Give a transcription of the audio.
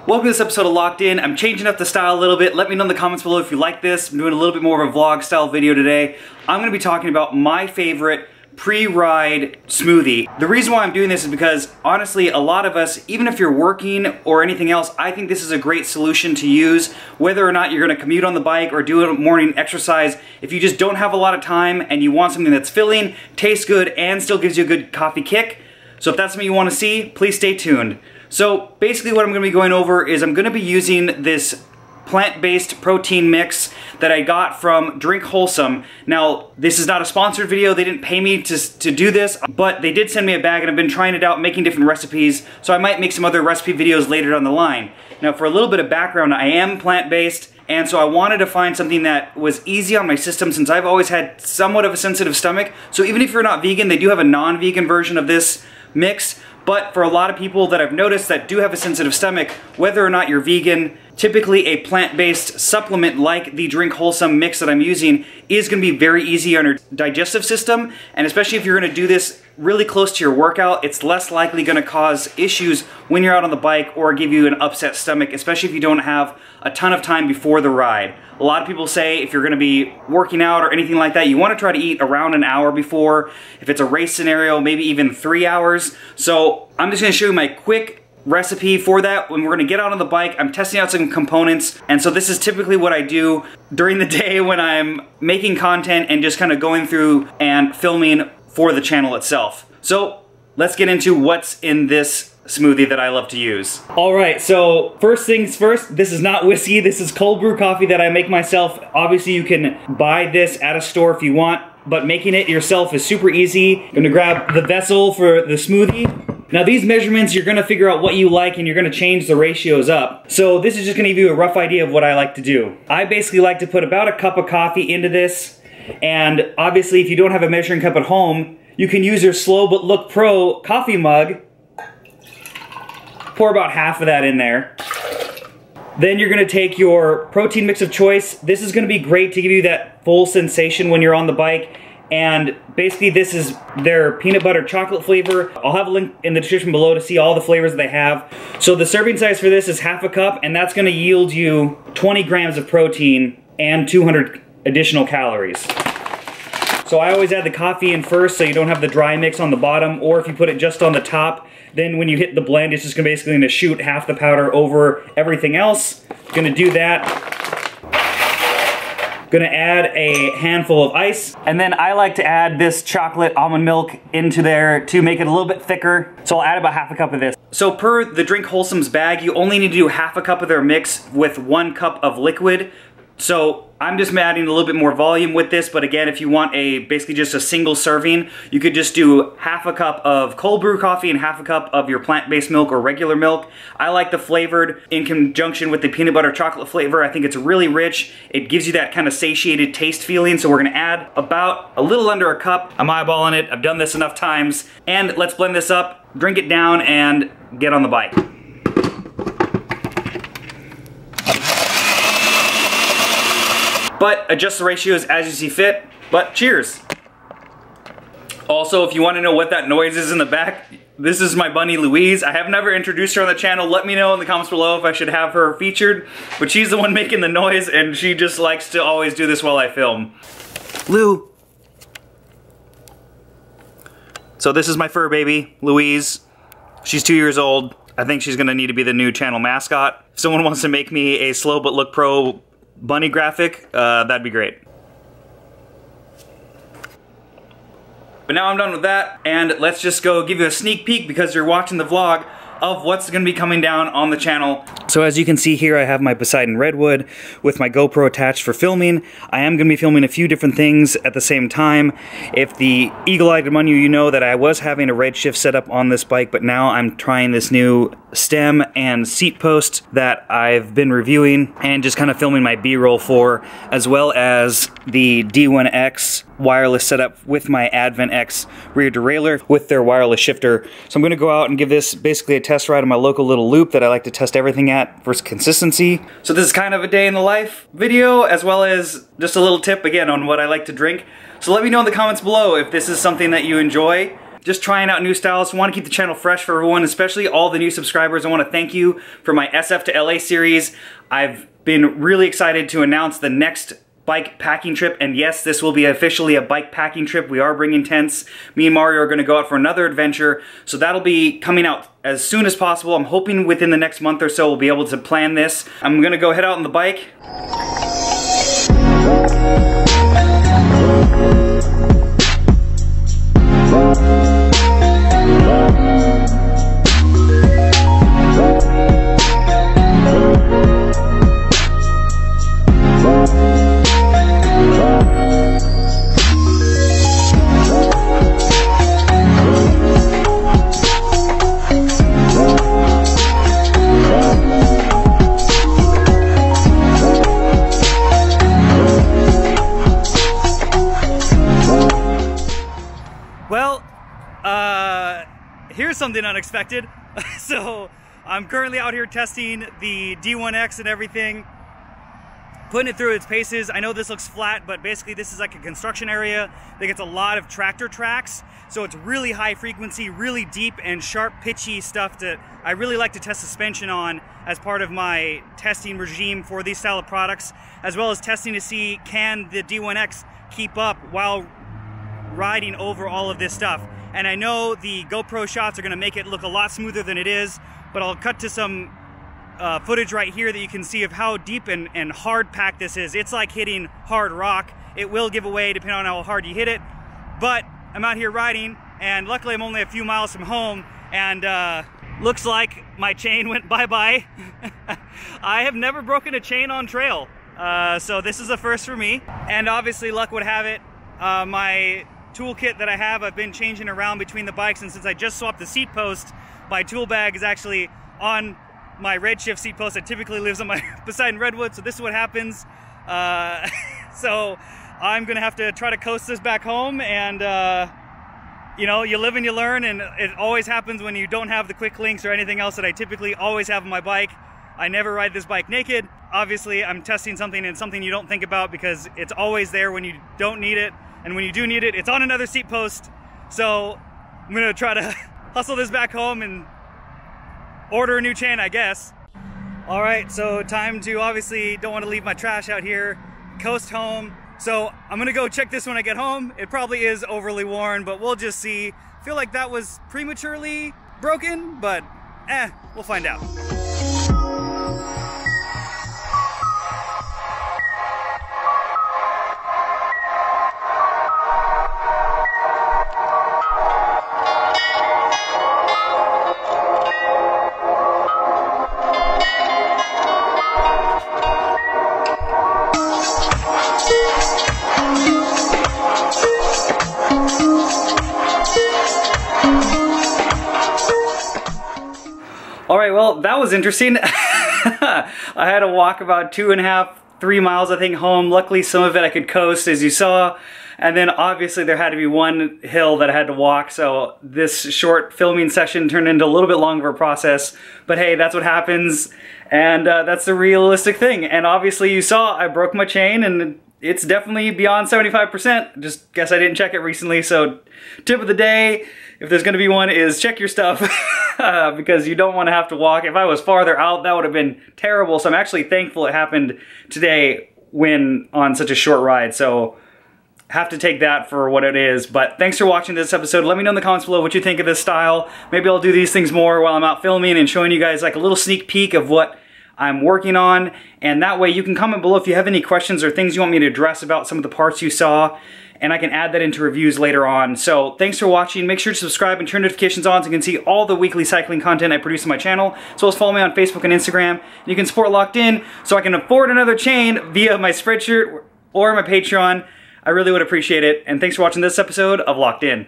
Welcome to this episode of Locked In. I'm changing up the style a little bit. Let me know in the comments below if you like this. I'm doing a little bit more of a vlog style video today. I'm going to be talking about my favorite pre-ride smoothie. The reason why I'm doing this is because honestly, a lot of us, even if you're working or anything else, I think this is a great solution to use, whether or not you're going to commute on the bike or do a morning exercise. If you just don't have a lot of time and you want something that's filling, tastes good, and still gives you a good coffee kick. So if that's something you want to see, please stay tuned. So basically what I'm going to be going over is I'm going to be using this plant-based protein mix that I got from Drink Wholesome. Now, this is not a sponsored video. They didn't pay me to do this, but they did send me a bag and I've been trying it out, making different recipes, so I might make some other recipe videos later down the line. Now, for a little bit of background, I am plant-based, and so I wanted to find something that was easy on my system since I've always had somewhat of a sensitive stomach. So even if you're not vegan, they do have a non-vegan version of this mix. But for a lot of people that I've noticed that do have a sensitive stomach, whether or not you're vegan, typically a plant-based supplement like the Drink Wholesome mix that I'm using is going to be very easy on your digestive system, and especially if you're going to do this really close to your workout, it's less likely going to cause issues when you're out on the bike or give you an upset stomach, especially if you don't have a ton of time before the ride. A lot of people say if you're going to be working out or anything like that, you want to try to eat around an hour before. If it's a race scenario, maybe even 3 hours. So I'm just going to show you my quick recipe for that. When we're going to get out on the bike, I'm testing out some components, and so this is typically what I do during the day when I'm making content and just kind of going through and filming for the channel itself. So let's get into what's in this smoothie that I love to use. Alright, so first things first, this is not whiskey, this is cold brew coffee that I make myself. Obviously you can buy this at a store if you want, but making it yourself is super easy. I'm gonna grab the vessel for the smoothie. Now these measurements, you're gonna figure out what you like and you're gonna change the ratios up. So this is just gonna give you a rough idea of what I like to do. I basically like to put about a cup of coffee into this, and obviously if you don't have a measuring cup at home, you can use your Slow But Look Pro coffee mug. Pour about half of that in there. Then you're gonna take your protein mix of choice. This is gonna be great to give you that full sensation when you're on the bike. And basically this is their peanut butter chocolate flavor. I'll have a link in the description below to see all the flavors that they have. So the serving size for this is half a cup, and that's gonna yield you 20 grams of protein and 200 additional calories. So I always add the coffee in first so you don't have the dry mix on the bottom, or if you put it just on the top, then when you hit the blend, it's just basically gonna shoot half the powder over everything else. Gonna do that. Gonna add a handful of ice, and then I like to add this chocolate almond milk into there to make it a little bit thicker. So I'll add about half a cup of this. So per the Drink Wholesome's bag, you only need to do half a cup of their mix with 1 cup of liquid. So I'm just adding a little bit more volume with this, but again, if you want basically just a single serving, you could just do half a cup of cold brew coffee and half a cup of your plant-based milk or regular milk. I like the flavored in conjunction with the peanut butter chocolate flavor. I think it's really rich. It gives you that kind of satiated taste feeling, so we're gonna add about a little under a cup. I'm eyeballing it, I've done this enough times, and let's blend this up, drink it down, and get on the bike. But adjust the ratios as you see fit, but cheers. Also, if you want to know what that noise is in the back, this is my bunny Louise. I have never introduced her on the channel. Let me know in the comments below if I should have her featured, but she's the one making the noise and she just likes to always do this while I film. Lou. So this is my fur baby, Louise. She's 2 years old. I think she's gonna need to be the new channel mascot. If someone wants to make me a Slow But Look Pro bunny graphic, that'd be great. But now I'm done with that, and let's just go give you a sneak peek, because you're watching the vlog, of what's going to be coming down on the channel. So as you can see here, I have my Poseidon Redwood with my GoPro attached for filming. I am going to be filming a few different things at the same time. If the eagle-eyed among you, you know that I was having a redshift set up on this bike, but now I'm trying this new stem and seat post that I've been reviewing and just kind of filming my B-roll for, as well as the D1X wireless setup with my Advent X rear derailleur with their wireless shifter. So I'm going to go out and give this basically a test ride on my local little loop that I like to test everything at for consistency. So this is kind of a day in the life video, as well as just a little tip again on what I like to drink. So let me know in the comments below if this is something that you enjoy. just trying out new styles. I want to keep the channel fresh for everyone, especially all the new subscribers. I want to thank you for my SF to LA series. I've been really excited to announce the next bike packing trip, and yes, this will be officially a bike packing trip. We are bringing tents. Me and Mario are going to go out for another adventure, so that'll be coming out as soon as possible. I'm hoping within the next month or so we'll be able to plan this. I'm going to go head out on the bike. Here's something unexpected. So I'm currently out here testing the D1X and everything, putting it through its paces. I know this looks flat, but basically this is like a construction area that gets a lot of tractor tracks. So it's really high frequency, really deep and sharp, pitchy stuff that I really like to test suspension on as part of my testing regime for these style of products, as well as testing to see can the D1X keep up while riding over all of this stuff. And I know the GoPro shots are going to make it look a lot smoother than it is, but I'll cut to some footage right here that you can see of how deep and hard packed this is. It's like hitting hard rock. It will give away depending on how hard you hit it, but I'm out here riding, and luckily I'm only a few miles from home, and looks like my chain went bye-bye. I have never broken a chain on trail, so this is a first for me. And obviously, luck would have it, my toolkit that I have, I've been changing around between the bikes, and since I just swapped the seat post, my tool bag is actually on my Redshift seat post that typically lives on my beside in Redwood, so this is what happens. So I'm gonna have to try to coast this back home, and you know, you live and you learn, and it always happens when you don't have the quick links or anything else that I typically always have on my bike. I never ride this bike naked. Obviously, I'm testing something, and something you don't think about because it's always there when you don't need it. And when you do need it, it's on another seat post. So I'm gonna try to hustle this back home and order a new chain, I guess. All right, so time to, obviously don't want to leave my trash out here, coast home. So I'm gonna go check this when I get home. It probably is overly worn, but we'll just see. Feel like that was prematurely broken, but we'll find out. All right, well, that was interesting. I had to walk about 2.5, 3 miles, I think, home. Luckily, some of it I could coast, as you saw. And then obviously there had to be one hill that I had to walk. So this short filming session turned into a little bit longer of a process. But hey, that's what happens. And that's the realistic thing. And obviously you saw I broke my chain, and it's definitely beyond 75%. Just guess I didn't check it recently. So tip of the day, if there's gonna be one, is check your stuff. Because you don't want to have to walk. If I was farther out, that would have been terrible. So I'm actually thankful it happened today when on such a short ride. So have to take that for what it is. But thanks for watching this episode. Let me know in the comments below what you think of this style. Maybe I'll do these things more while I'm out filming and showing you guys like a little sneak peek of what I'm working on. And that way you can comment below if you have any questions or things you want me to address about some of the parts you saw, and I can add that into reviews later on. So thanks for watching. Make sure to subscribe and turn notifications on so you can see all the weekly cycling content I produce on my channel, as well as follow me on Facebook and Instagram. And you can support Locked In so I can afford another chain via my Spreadshirt or my Pateron. I really would appreciate it. And thanks for watching this episode of Locked In.